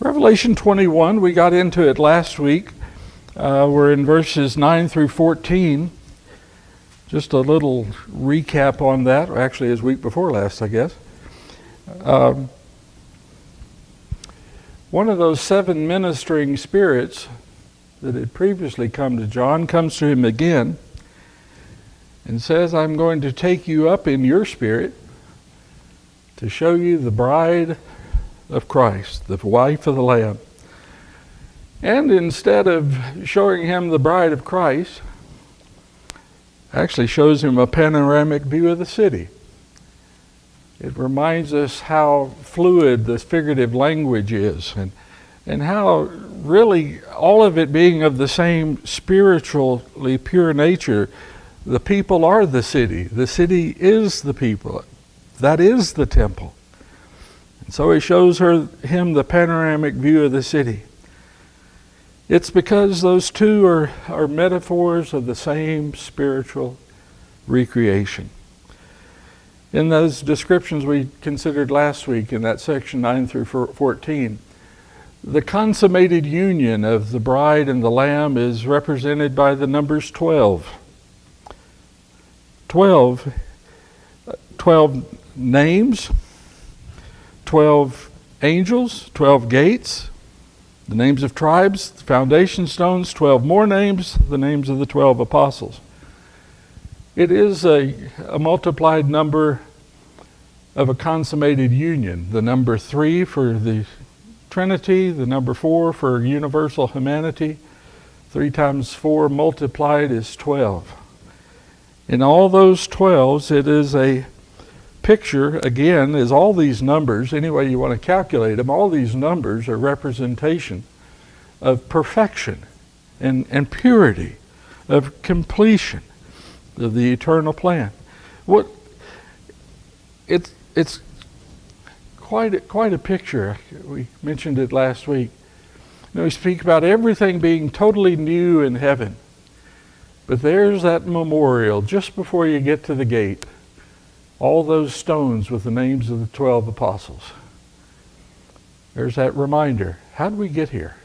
Revelation 21, we got into it last week. We're in verses 9 through 14. Just a little recap on that. Actually, it was week before last, I guess. One of those seven ministering spirits that had previously come to John comes to him again and says, I'm going to take you up in your spirit to show you the bride of Christ, the wife of the Lamb. And instead of showing him the bride of Christ, actually shows him a panoramic view of the city. It reminds us how fluid this figurative language is, and how really all of it being of the same spiritually pure nature. The people are the city. The city is the people. That is the temple. And so he shows him the panoramic view of the city. It's because those two are metaphors of the same spiritual recreation. In those descriptions we considered last week in that section 9 through 14, the consummated union of the bride and the Lamb is represented by the numbers 12. 12 names, 12 angels, 12 gates, the names of tribes, the foundation stones, 12 more names, the names of the 12 apostles. It is a multiplied number of a consummated union. The number 3 for the Trinity, the number 4 for universal humanity. 3 times 4 multiplied is 12. In all those 12s, it is a picture, again, is all these numbers, any way you want to calculate them, all these numbers are representation of perfection and purity, of completion of the eternal plan. It's quite a picture. We mentioned it last week. We speak about everything being totally new in heaven. But there's that memorial just before you get to the gate. All those stones with the names of the 12 apostles. There's that reminder. How did we get here?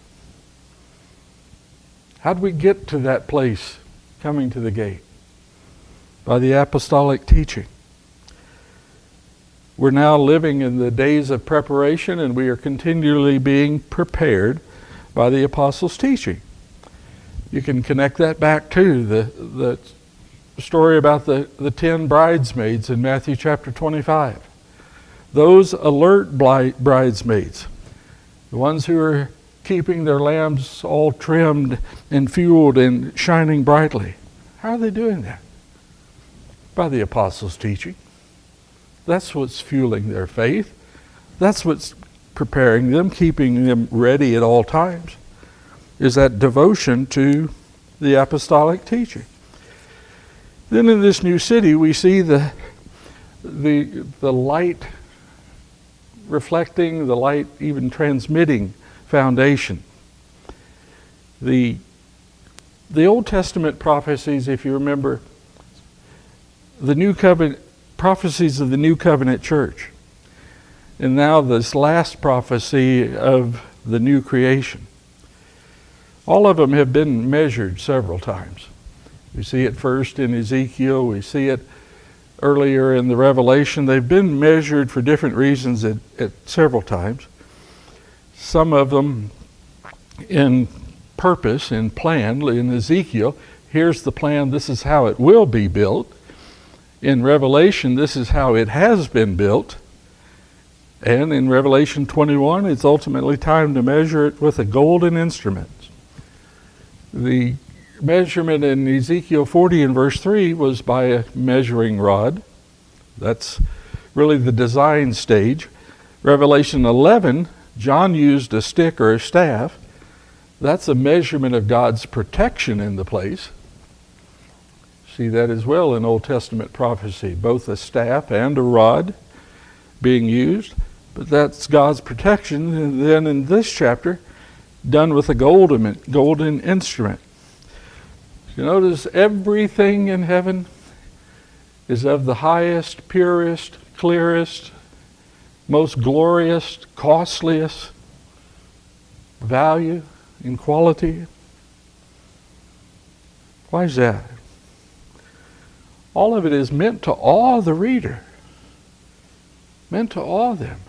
How did we get to that place coming to the gate? By the apostolic teaching. We're now living in the days of preparation, and we are continually being prepared by the apostles' teaching. You can connect that back to the story about the 10 bridesmaids in Matthew chapter 25. Those alert bridesmaids, the ones who are keeping their lamps all trimmed and fueled and shining brightly. How are they doing that? By the apostles' teaching. That's what's fueling their faith. That's what's preparing them, keeping them ready at all times, is that devotion to the apostolic teaching. Then in this new city, we see the light reflecting, the light even transmitting foundation. The Old Testament prophecies, if you remember, the New Covenant prophecies of the New Covenant church, and now this last prophecy of the new creation. All of them have been measured several times. We see it first in Ezekiel, we see it earlier in the Revelation. They've been measured for different reasons at several times. Some of them in purpose, in plan. In Ezekiel, here's the plan, this is how it will be built. In Revelation, this is how it has been built. And in Revelation 21, it's ultimately time to measure it with a golden instrument. The measurement in Ezekiel 40 and verse 3 was by a measuring rod. That's really the design stage. Revelation 11, John used a stick or a staff. That's a measurement of God's protection in the place. See that as well in Old Testament prophecy, both a staff and a rod being used. But that's God's protection. And then in this chapter, done with a golden instrument. You notice everything in heaven is of the highest, purest, clearest, most glorious, costliest. value, in quality. Why is that? All of it is meant to awe the reader, meant to awe them.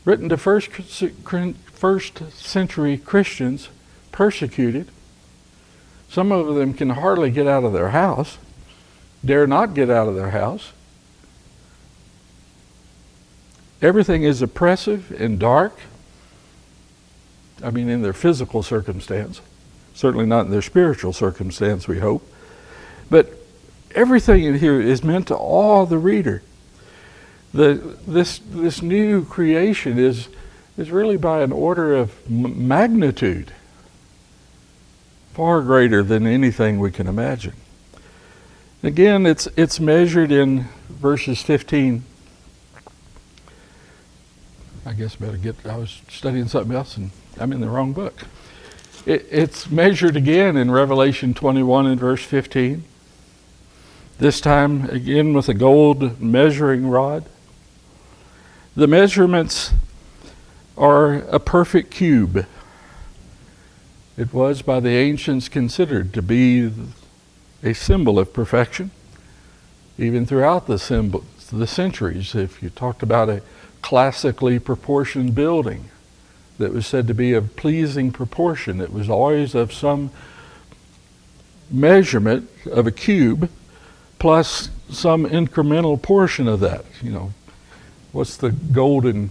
Written to first century Christians, persecuted. Some of them can hardly get out of their house, dare not get out of their house. Everything is oppressive and dark. I mean, in their physical circumstance. Certainly not in their spiritual circumstance, we hope. But everything in here is meant to awe the reader. This new creation is really by an order of magnitude far greater than anything we can imagine. Again, it's measured in verses 15. I guess I was studying something else and I'm in the wrong book. It's measured again in Revelation 21 and verse 15. This time again with a gold measuring rod. The measurements are a perfect cube. It was by the ancients considered to be a symbol of perfection. Even throughout the centuries, if you talked about a classically proportioned building that was said to be of pleasing proportion, it was always of some measurement of a cube plus some incremental portion of that. You know, what's the golden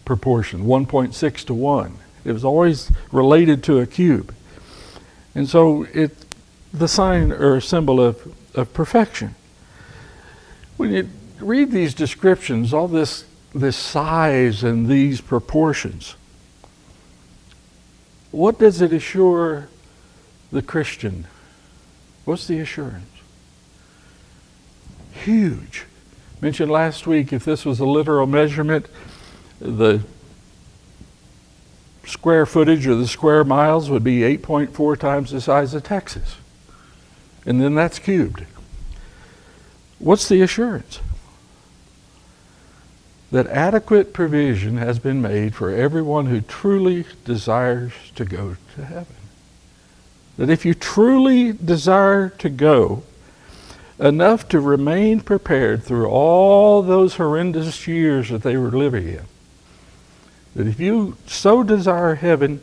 proportion? 1.6 to 1. It was always related to a cube. And so the sign or symbol of perfection. When you read these descriptions, all this size and these proportions, what does it assure the Christian? What's the assurance? Huge. Mentioned last week, if this was a literal measurement, the square footage or the square miles would be 8.4 times the size of Texas. And then that's cubed. What's the assurance? That adequate provision has been made for everyone who truly desires to go to heaven. That if you truly desire to go, enough to remain prepared through all those horrendous years that they were living in, that if you so desire heaven,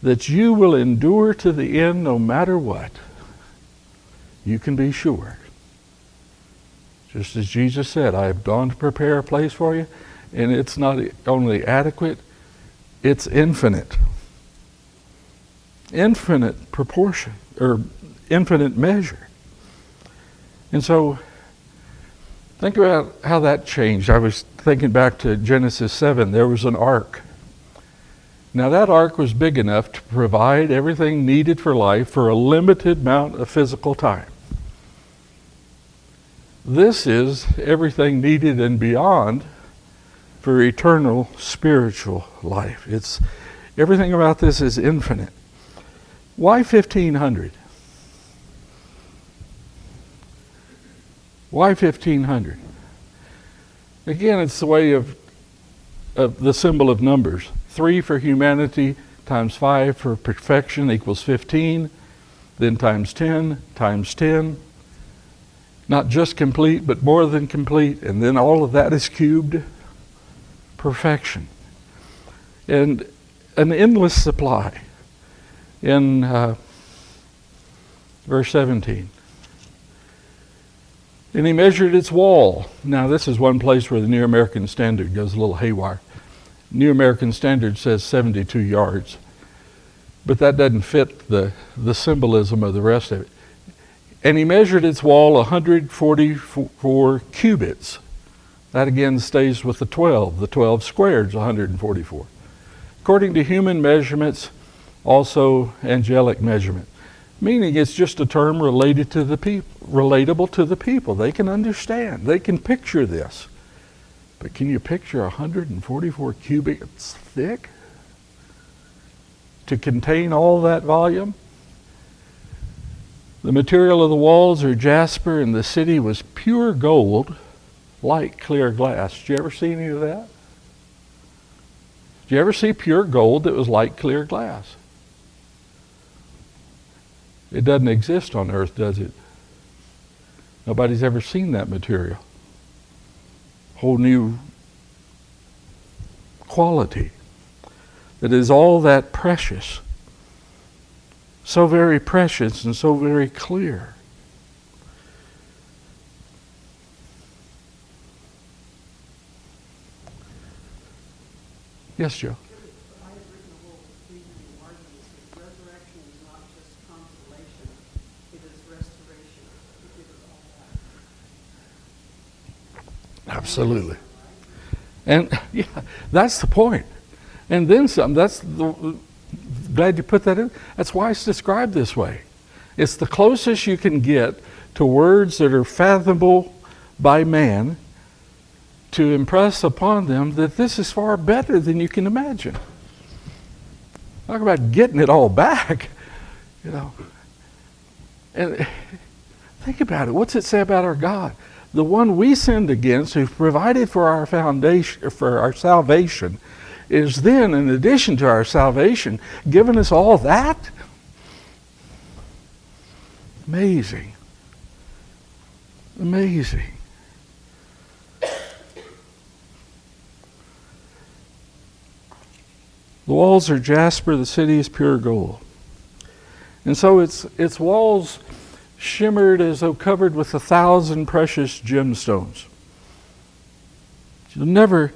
that you will endure to the end no matter what, you can be sure. Just as Jesus said, I have gone to prepare a place for you, and it's not only adequate, it's infinite. Infinite proportion, or infinite measure. And so, think about how that changed. I was thinking back to Genesis 7. There was an ark. Now that ark was big enough to provide everything needed for life for a limited amount of physical time. This is everything needed and beyond for eternal spiritual life. Everything about this is infinite. Why 1,500? Why 1,500? Again, it's the way of the symbol of numbers. 3 for humanity times 5 for perfection equals 15. Then times 10 times 10. Not just complete, but more than complete. And then all of that is cubed. Perfection. And an endless supply. In verse 17. And he measured its wall. Now this is one place where the New American Standard goes a little haywire. New American Standard says 72 yards. But that doesn't fit the symbolism of the rest of it. And he measured its wall 144 cubits. That again stays with the 12. The 12 squared is 144. According to human measurements, also angelic measurement. Meaning it's just a term relatable to the people. They can understand. They can picture this. But can you picture 144 cubits thick to contain all that volume? The material of the walls are jasper, and the city was pure gold, like clear glass. Did you ever see any of that? Did Did you ever see pure gold that was like clear glass? It doesn't exist on earth, does it? Nobody's ever seen that material. Whole new quality that is all that precious. So very precious and so very clear. Yes, Joe? Absolutely. And yeah, that's the point. And then some. Glad you put that in. That's why it's described this way. It's the closest you can get to words that are fathomable by man to impress upon them that this is far better than you can imagine. Talk about getting it all back, And think about it. What's it say about our God? The one we sinned against, who provided for our foundation, for our salvation, is then, in addition to our salvation, given us all that? Amazing. Amazing. The walls are jasper, the city is pure gold. And so its walls shimmered as though covered with 1,000 precious gemstones. You'll never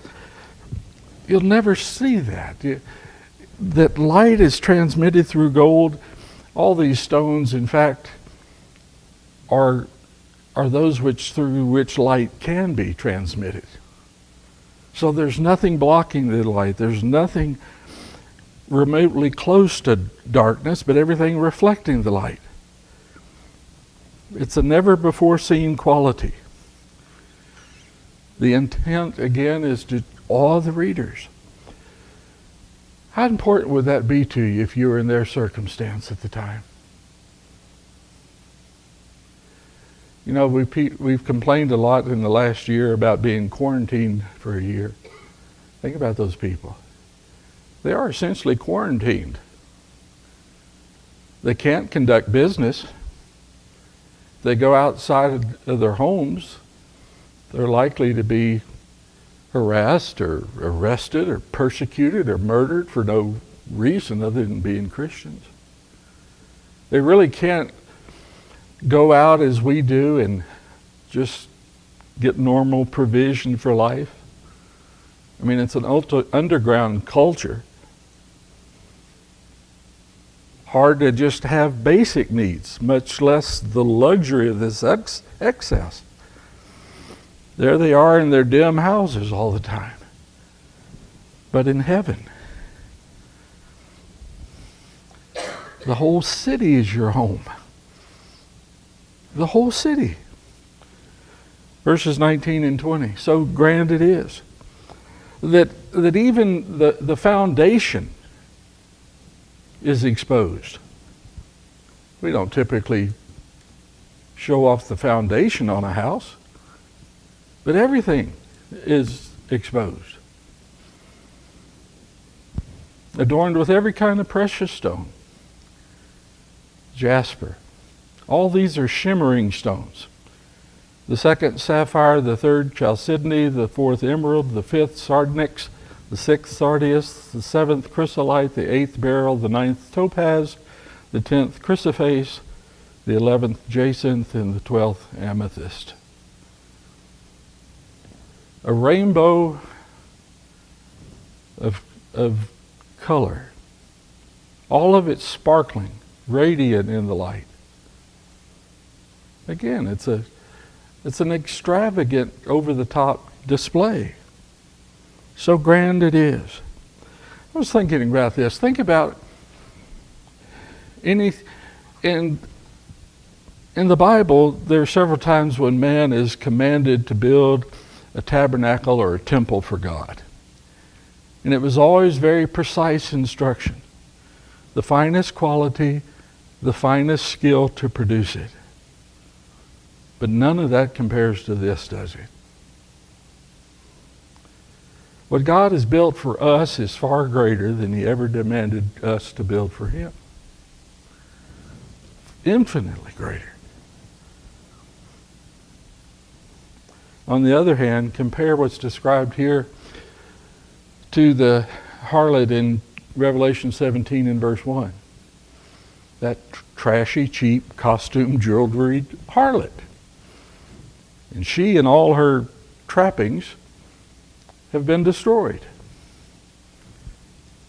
see that. That light is transmitted through gold. All these stones, in fact, are those through which light can be transmitted. So there's nothing blocking the light. There's nothing remotely close to darkness, but everything reflecting the light. It's a never before seen quality. The intent, again, is to awe the readers. How important would that be to you if you were in their circumstance at the time? We've complained a lot in the last year about being quarantined for a year. Think about those people. They are essentially quarantined. They can't conduct business. They go outside of their homes, they're likely to be harassed or arrested or persecuted or murdered for no reason other than being Christians. They really can't go out as we do and just get normal provision for life. I mean, it's an underground culture. Hard to just have basic needs, much less the luxury of this excess. There they are in their dim houses all the time. But in heaven, the whole city is your home. The whole city. Verses 19 and 20. So grand it is that even the foundation is exposed. We don't typically show off the foundation on a house, but everything is exposed. Adorned with every kind of precious stone. Jasper. All these are shimmering stones. The second sapphire, the third chalcedony, the fourth emerald, the fifth sardonyx, the sixth sardius, the seventh chrysolite, the eighth beryl, the ninth topaz, the 10th chrysoprase, the 11th jacinth, and the 12th amethyst. A rainbow of color, all of it sparkling, radiant in the light. Again, it's an extravagant, over-the-top display. So grand it is. I was thinking about this. Think about in the Bible, there are several times when man is commanded to build a tabernacle or a temple for God. And it was always very precise instruction. The finest quality, the finest skill to produce it. But none of that compares to this, does it? What God has built for us is far greater than he ever demanded us to build for him. Infinitely greater. On the other hand, compare what's described here to the harlot in Revelation 17 and verse 1. That trashy, cheap, costume, jewelry harlot. And she and all her trappings have been destroyed.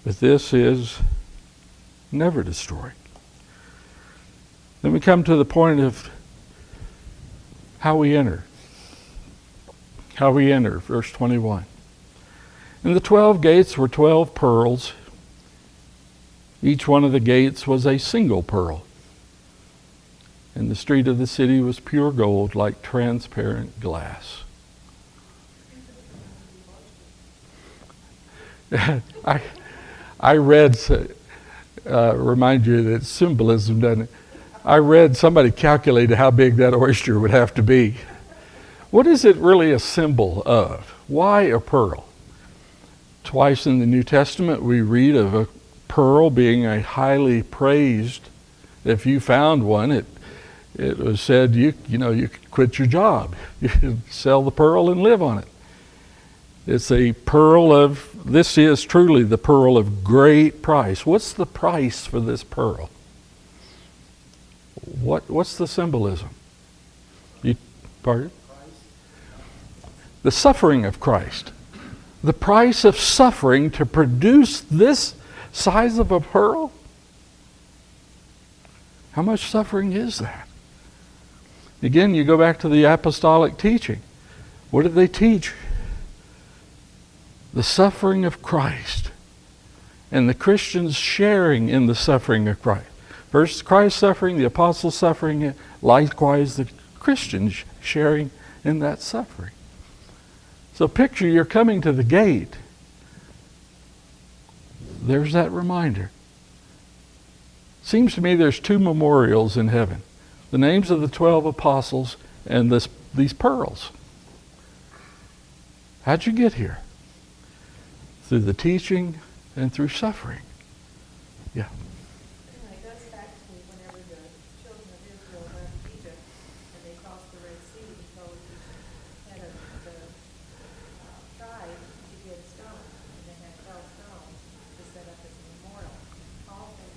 But this is never destroyed. Then we come to the point of how we enter. How we enter, verse 21. And the 12 gates were 12 pearls. Each one of the gates was a single pearl. And the street of the city was pure gold, like transparent glass. I read, remind you that it's symbolism, doesn't it? I read somebody calculated how big that oyster would have to be. What is it really a symbol of? Why a pearl? Twice in the New Testament we read of a pearl being a highly praised. If you found one, it was said you could quit your job. You could sell the pearl and live on it. It's a pearl of, this is truly the pearl of great price. What's the price for this pearl? What's the symbolism? Pardon? The suffering of Christ. The price of suffering to produce this size of a pearl? How much suffering is that? Again, you go back to the apostolic teaching. What did they teach? The suffering of Christ. And the Christians sharing in the suffering of Christ. First Christ's suffering, the apostles' suffering, likewise the Christians sharing in that suffering. So picture you're coming to the gate. There's that reminder. Seems to me there's two memorials in heaven. The names of the 12 apostles and these pearls. How'd you get here? Through the teaching and through suffering. Yeah. It goes back to whenever the children of Israel left Egypt and they crossed the Red Sea, he told the head of the tribe to get stones, and they had 12 stones to set up as a memorial. Often,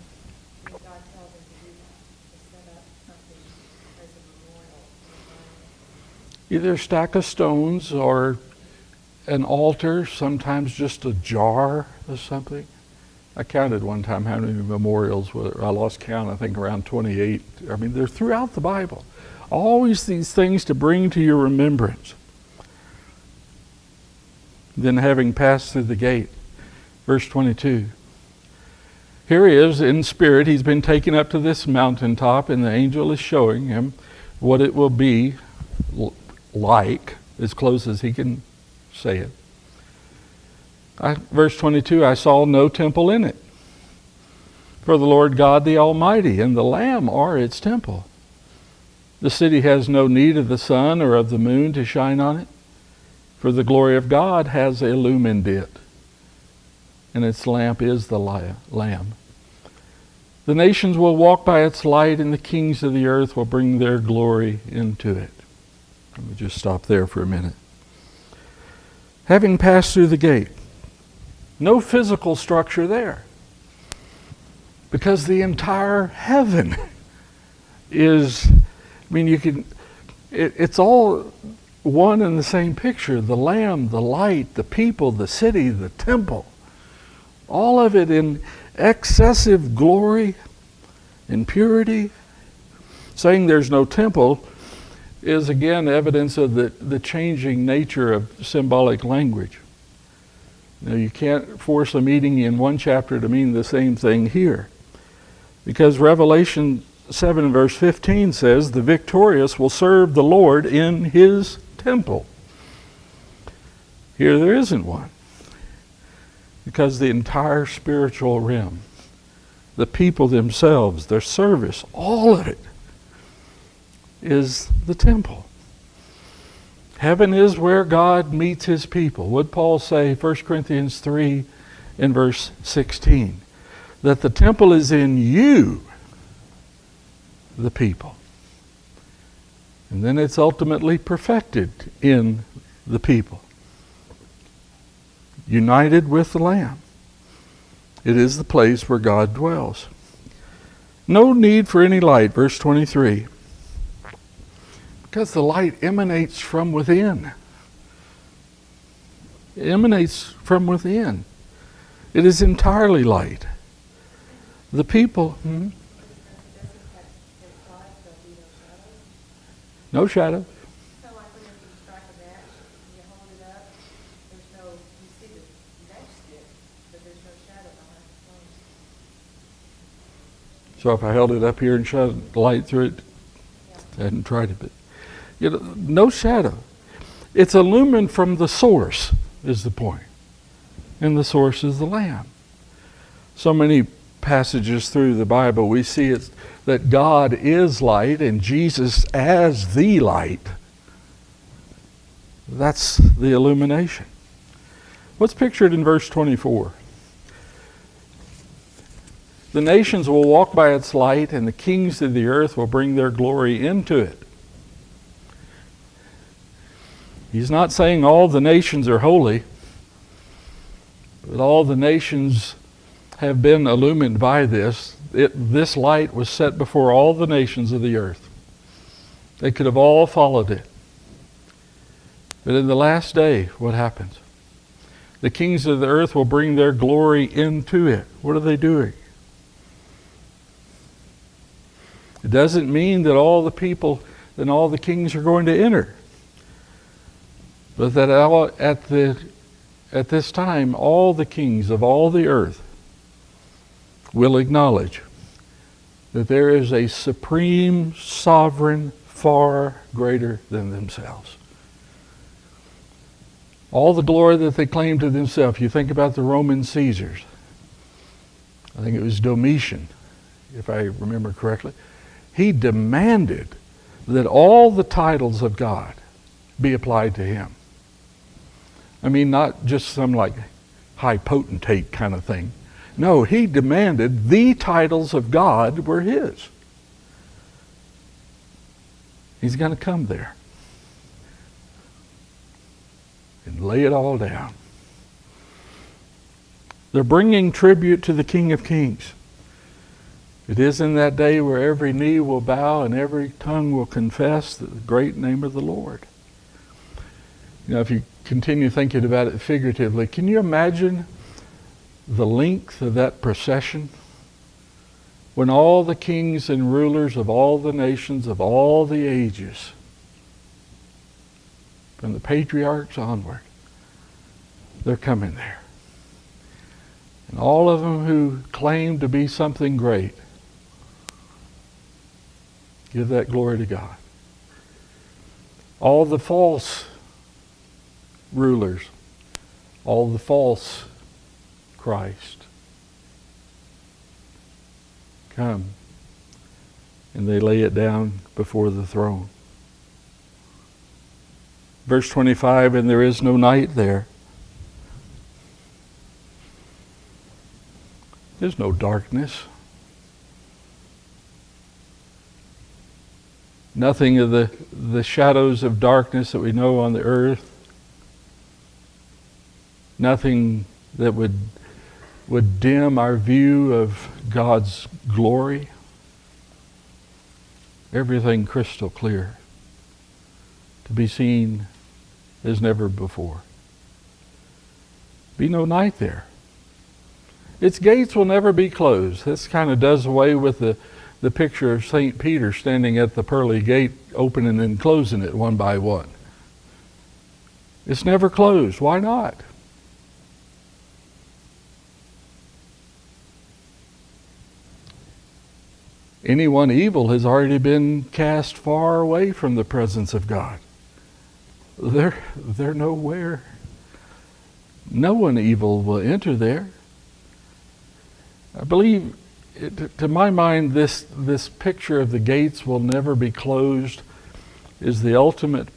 God tells them to do that, to set up something as a memorial. Either a stack of stones or an altar, sometimes just a jar or something. I counted one time how many memorials were. I lost count, I think around 28. I mean, they're throughout the Bible. Always these things to bring to your remembrance. Then having passed through the gate, verse 22. Here he is in spirit. He's been taken up to this mountaintop, and the angel is showing him what it will be like, as close as he can say it. Verse 22, I saw no temple in it. For the Lord God the Almighty and the Lamb are its temple. The city has no need of the sun or of the moon to shine on it, for the glory of God has illumined it, and its lamp is the Lamb. The nations will walk by its light, and the kings of the earth will bring their glory into it. Let me just stop there for a minute. Having passed through the gate, no physical structure there, because the entire heaven is, it's all one and the same picture. The Lamb, the light, the people, the city, the temple, all of it in excessive glory and purity. Saying there's no temple is again evidence of the changing nature of symbolic language. Now, you can't force a meaning in one chapter to mean the same thing here. Because Revelation 7 verse 15 says, the victorious will serve the Lord in his temple. Here there isn't one. Because the entire spiritual realm, the people themselves, their service, all of it is the temple. Heaven is where God meets his people. What Paul say, 1 Corinthians 3 in verse 16? That the temple is in you, the people. And then it's ultimately perfected in the people. United with the Lamb. It is the place where God dwells. No need for any light, verse 23. Because the light emanates from within. It emanates from within. It is entirely light. The people... No shadow. So like whenever you strike a match and you hold it up, you see the matchstick, but there's no shadow behind the flame. So if I held it up here and shined light through it, I hadn't tried it, but no shadow. It's illumined from the source, is the point. And the source is the Lamb. So many passages through the Bible, we see it that God is light and Jesus as the light. That's the illumination. What's pictured in verse 24? The nations will walk by its light, and the kings of the earth will bring their glory into it. He's not saying all the nations are holy, but all the nations have been illumined by this. This light was set before all the nations of the earth. They could have all followed it. But in the last day, what happens? The kings of the earth will bring their glory into it. What are they doing? It doesn't mean that all the people and all the kings are going to enter. But that at this time, all the kings of all the earth will acknowledge that there is a supreme sovereign far greater than themselves. All the glory that they claim to themselves. You think about the Roman Caesars. I think it was Domitian, if I remember correctly. He demanded that all the titles of God be applied to him. I mean, not just some like high potentate kind of thing. No, he demanded the titles of God were his. He's going to come there and lay it all down. They're bringing tribute to the King of Kings. It is in that day where every knee will bow and every tongue will confess the great name of the Lord. You know, if you continue thinking about it figuratively, can you imagine the length of that procession? When all the kings and rulers of all the nations of all the ages, from the patriarchs onward, they're coming there. And all of them who claim to be something great, give that glory to God. All the false rulers, all the false Christ, come and they lay it down before the throne. Verse 25, and there is no night there. There's no darkness. Nothing of the shadows of darkness that we know on the earth. Nothing that would dim our view of God's glory. Everything crystal clear, to be seen as never before. Be no night there. Its gates will never be closed. This kind of does away with the picture of St. Peter standing at the pearly gate, opening and closing it one by one. It's never closed. Why not? Anyone evil has already been cast far away from the presence of God. They're nowhere. No one evil will enter there. I believe, to my mind, this picture of the gates will never be closed is the ultimate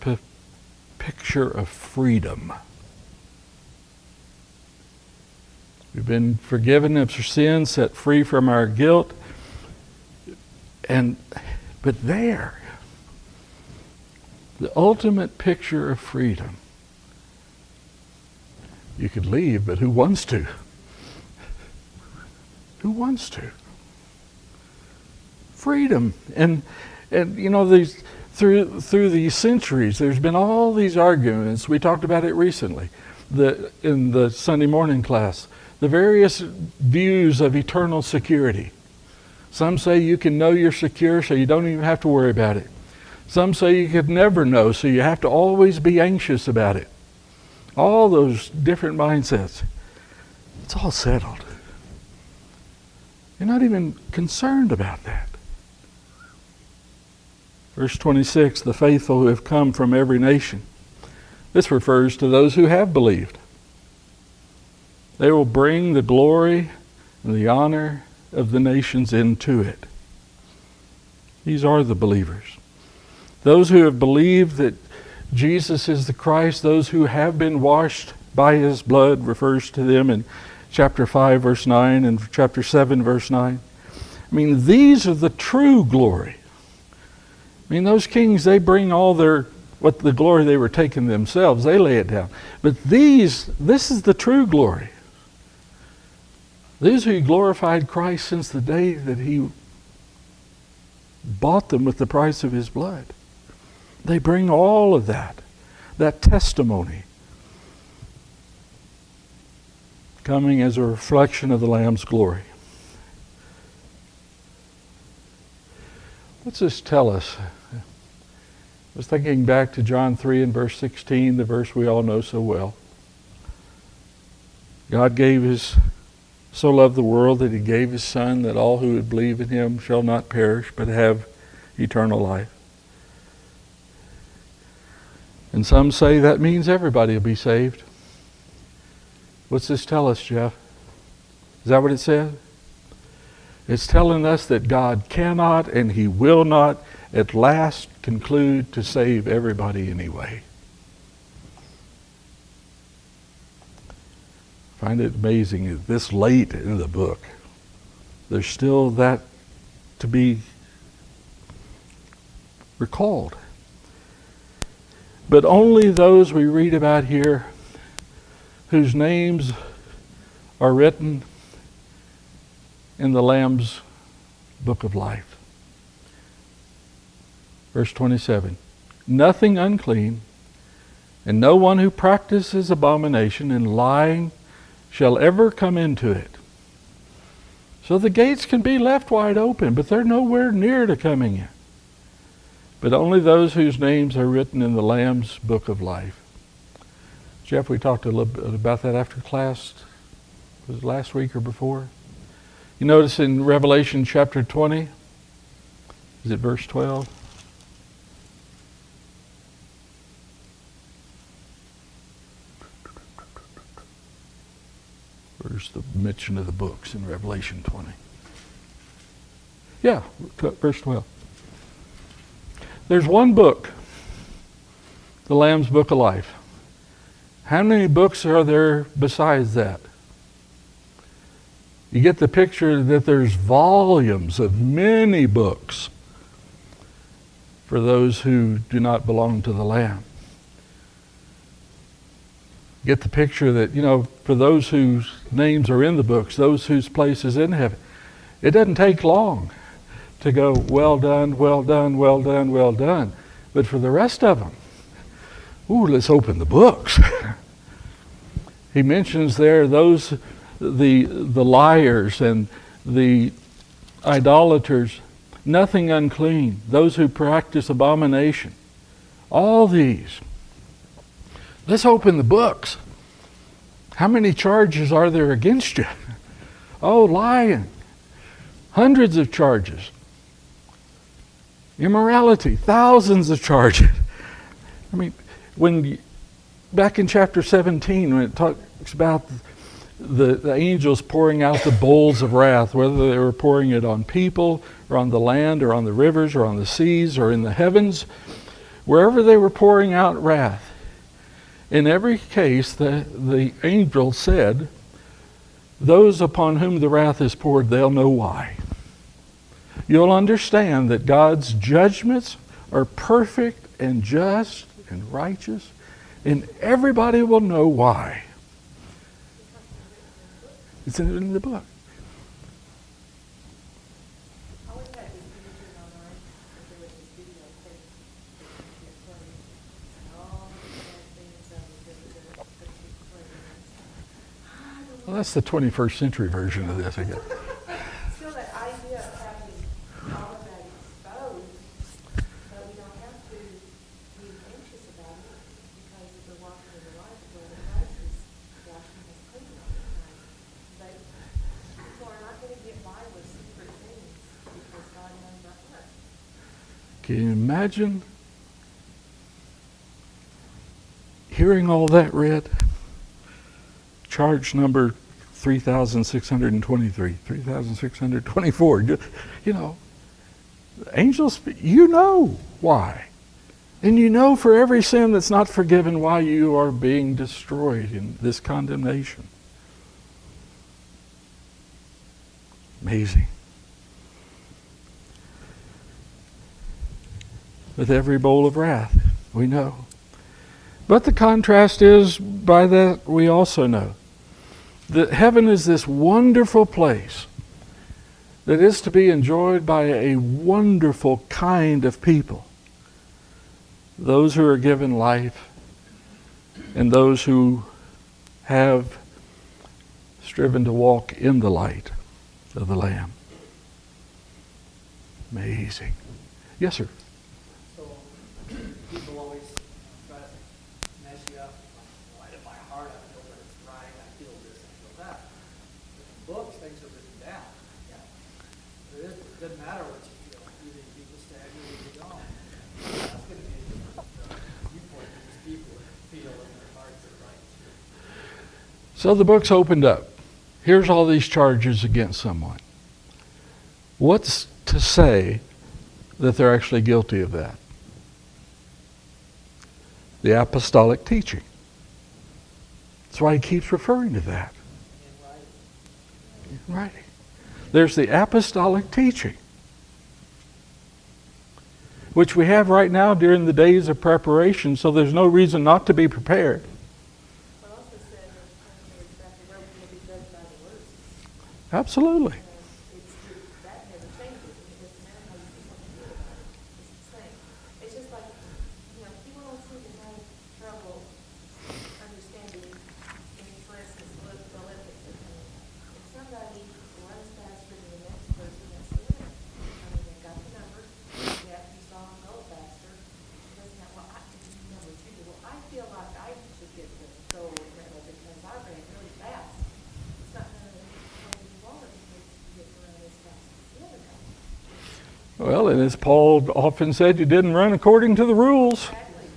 picture of freedom. We've been forgiven of our sins, set free from our guilt. But there, the ultimate picture of freedom. You could leave, but who wants to? Who wants to? Freedom. And you know, these through these centuries, there's been all these arguments. We talked about it recently in the Sunday morning class. The various views of eternal security. Some say you can know you're secure, so you don't even have to worry about it. Some say you could never know, so you have to always be anxious about it. All those different mindsets. It's all settled. You're not even concerned about that. Verse 26, the faithful who have come from every nation. This refers to those who have believed. They will bring the glory and the honor of the nations into it. These are the believers. Those who have believed that Jesus is the Christ, those who have been washed by his blood, refers to them in chapter 5, verse 9, and chapter 7, verse 9. I mean, these are the true glory. I mean, those kings, they bring all the glory they were taking themselves, they lay it down. But this is the true glory. These who glorified Christ since the day that he bought them with the price of his blood. They bring all of that testimony, coming as a reflection of the Lamb's glory. What's this tell us? I was thinking back to John 3 and verse 16, the verse we all know so well. God so loved the world that he gave his Son, that all who would believe in him shall not perish, but have eternal life. And some say that means everybody will be saved. What's this tell us, Jeff? Is that what it says? It's telling us that God cannot and he will not at last conclude to save everybody anyway. I find it amazing that this late in the book, there's still that to be recalled. But only those we read about here whose names are written in the Lamb's book of life. Verse 27, nothing unclean, and no one who practices abomination and lying shall ever come into it. So the gates can be left wide open, but they're nowhere near to coming in. But only those whose names are written in the Lamb's book of life. Jeff, we talked a little bit about that after class. Was it last week or before? You notice in Revelation chapter 20, is it verse 12? Where's the mention of the books in Revelation 20? Yeah, verse 12. There's one book, the Lamb's Book of Life. How many books are there besides that? You get the picture that there's volumes of many books for those who do not belong to the Lamb. Get the picture that, for those whose names are in the books, those whose place is in heaven, it doesn't take long to go, well done, well done, well done, well done. But for the rest of them, let's open the books. He mentions there the liars and the idolaters, nothing unclean, those who practice abomination, all these. Let's open the books. How many charges are there against you? Oh, lying. Hundreds of charges. Immorality, thousands of charges. I mean, back in chapter 17, when it talks about the angels pouring out the bowls of wrath, whether they were pouring it on people or on the land or on the rivers or on the seas or in the heavens, wherever they were pouring out wrath, In every case, the angel said, those upon whom the wrath is poured, they'll know why. You'll understand that God's judgments are perfect and just and righteous, and everybody will know why. It's in the book. I always had this imagery online, that there was this video tape that you could play, and all the bad things that were going to take place. Well, that's the 21st century version of this, I guess. Still, that idea of having all of that exposed, but we don't have to be anxious about it because we're walking in the light where the Christ is washing us clean all the time. But people are not going to get by with secret things because God knows our heart. Can you imagine hearing all that read? Charge number 3,623, 3,624. You know, angels, you know why. And you know for every sin that's not forgiven why you are being destroyed in this condemnation. Amazing. With every bowl of wrath, we know. But the contrast is, by that we also know, that heaven is this wonderful place that is to be enjoyed by a wonderful kind of people. Those who are given life and those who have striven to walk in the light of the Lamb. Amazing. Yes, sir. So people always try to mess you up. Like, in my heart, I feel that it's right. I feel this, I feel that. But in books, things are written down. Yeah. It doesn't matter what you feel. Either people stagger or you don't. That's going to be a different viewpoint for these people that feel in their hearts are right. So the book's opened up. Here's all these charges against someone. What's to say that they're actually guilty of that? The apostolic teaching. That's why he keeps referring to that. Right. There's the apostolic teaching, which we have right now during the days of preparation, so there's no reason not to be prepared. But also said that exactly where we will be judged by the words. Absolutely. That never changes. It doesn't matter how you feel about it. It's the same. It's just like, people don't seem to have trouble understanding, for instance, the Olympics are coming. If somebody runs faster than the next person, that's the winner. They got the numbers. Yeah, you saw them go faster. It doesn't matter. Well, number two, well, I feel like I should get the gold medal because I ran really fast. It's not going to help you water because you get around as fast as the other guy. Well, and as Paul often said, you didn't run according to the rules. Exactly.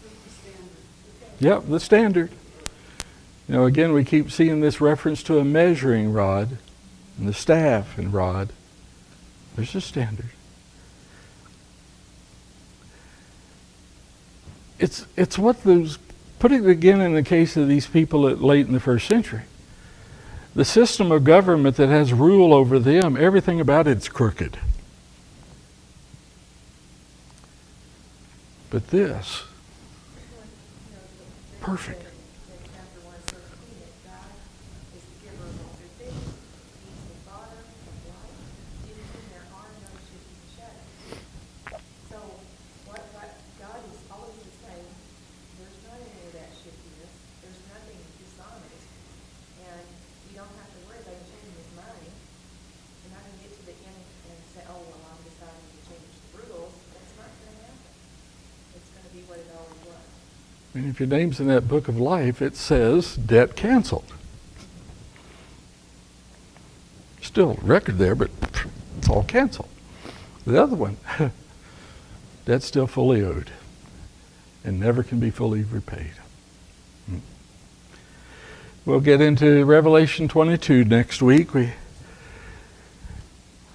This is the standard. Yep, the standard. Again, we keep seeing this reference to a measuring rod and the staff and rod. There's a standard. It's what those, putting it again in the case of these people late in the first century. The system of government that has rule over them, everything about it's crooked. But this, perfect. Chapter 1:13, that God is the giver of all good things. He's the Father of life, in whom there are no shifting shadows. So, what God is always the same. There's not any of that shiftiness. There's nothing dishonest. And you don't have to worry about him changing his mind. You're not going to get to the end and say, oh, well, I'm deciding to change the rules. That's not going to happen. It's going to be what it always was. And if your name's in that book of life, it says debt canceled. Still record there, but it's all canceled. The other one, debt's still fully owed and never can be fully repaid. We'll get into Revelation 22 next week.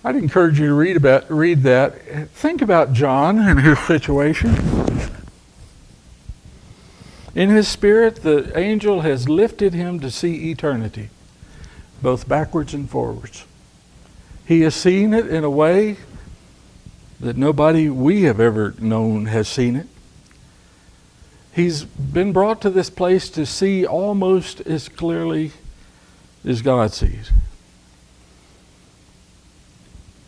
I'd encourage you to read that. Think about John and his situation. In his spirit, the angel has lifted him to see eternity, both backwards and forwards. He has seen it in a way that nobody we have ever known has seen it. He's been brought to this place to see almost as clearly as God sees.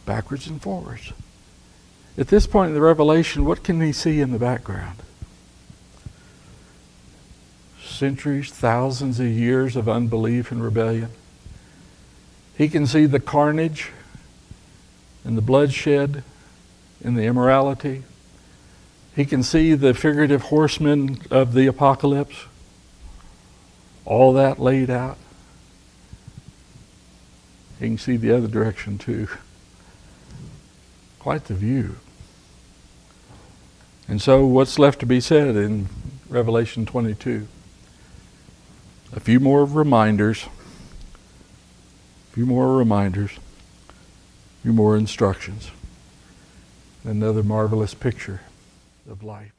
Backwards and forwards. At this point in the Revelation, what can he see in the background? Centuries, thousands of years of unbelief and rebellion. He can see the carnage and the bloodshed and the immorality. He can see the figurative horsemen of the apocalypse. All that laid out. He can see the other direction too. Quite the view. And so what's left to be said in Revelation 22? A few more reminders, a few more instructions. Another marvelous picture of life.